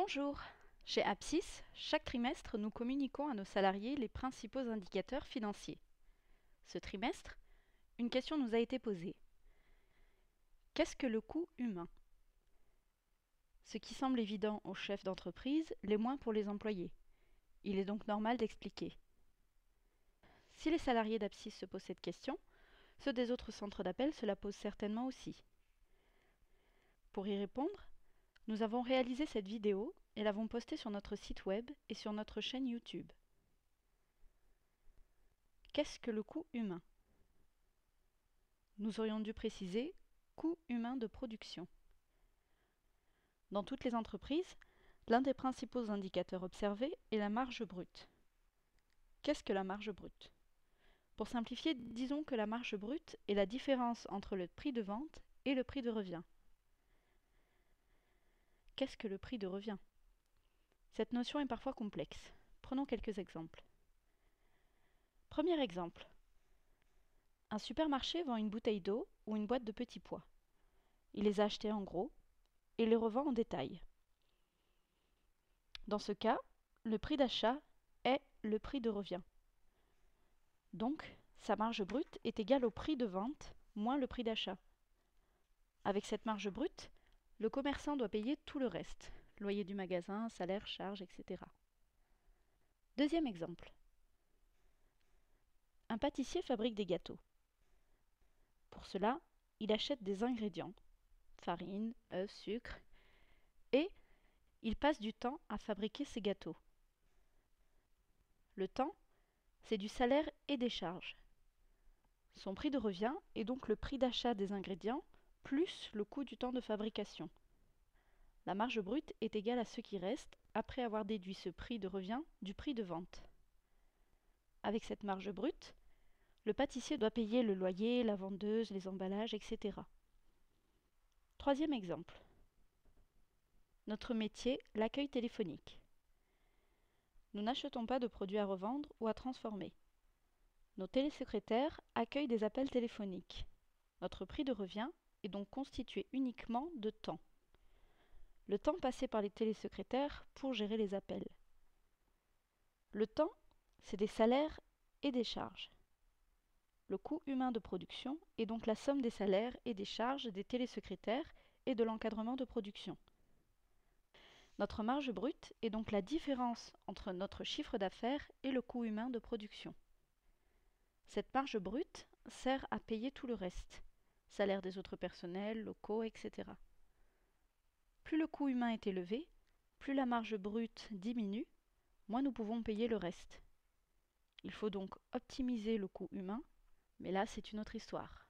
Bonjour! Chez Apsys, chaque trimestre, nous communiquons à nos salariés les principaux indicateurs financiers. Ce trimestre, une question nous a été posée. Qu'est-ce que le coût humain? Ce qui semble évident aux chefs d'entreprise, l'est moins pour les employés. Il est donc normal d'expliquer. Si les salariés d'Apsys se posent cette question, ceux des autres centres d'appel se la posent certainement aussi. Pour y répondre, nous avons réalisé cette vidéo et l'avons postée sur notre site web et sur notre chaîne YouTube. Qu'est-ce que le coût humain? Nous aurions dû préciser coût humain de production. Dans toutes les entreprises, l'un des principaux indicateurs observés est la marge brute. Qu'est-ce que la marge brute? Pour simplifier, disons que la marge brute est la différence entre le prix de vente et le prix de revient. Qu'est-ce que le prix de revient? Cette notion est parfois complexe. Prenons quelques exemples. Premier exemple. Un supermarché vend une bouteille d'eau ou une boîte de petits pois. Il les a achetés en gros et les revend en détail. Dans ce cas, le prix d'achat est le prix de revient. Donc, sa marge brute est égale au prix de vente moins le prix d'achat. Avec cette marge brute, le commerçant doit payer tout le reste, loyer du magasin, salaire, charges, etc. Deuxième exemple. Un pâtissier fabrique des gâteaux. Pour cela, il achète des ingrédients, farine, œufs, sucre, et il passe du temps à fabriquer ces gâteaux. Le temps, c'est du salaire et des charges. Son prix de revient est donc le prix d'achat des ingrédients plus le coût du temps de fabrication. La marge brute est égale à ce qui reste après avoir déduit ce prix de revient du prix de vente. Avec cette marge brute, le pâtissier doit payer le loyer, la vendeuse, les emballages, etc. Troisième exemple. Notre métier, l'accueil téléphonique. Nous n'achetons pas de produits à revendre ou à transformer. Nos télésecrétaires accueillent des appels téléphoniques. Notre prix de revient est donc constitué uniquement de temps. Le temps passé par les télésecrétaires pour gérer les appels. Le temps, c'est des salaires et des charges. Le coût humain de production est donc la somme des salaires et des charges des télésecrétaires et de l'encadrement de production. Notre marge brute est donc la différence entre notre chiffre d'affaires et le coût humain de production. Cette marge brute sert à payer tout le reste, salaire des autres personnels, locaux, etc. Plus le coût humain est élevé, plus la marge brute diminue, moins nous pouvons payer le reste. Il faut donc optimiser le coût humain, mais là c'est une autre histoire.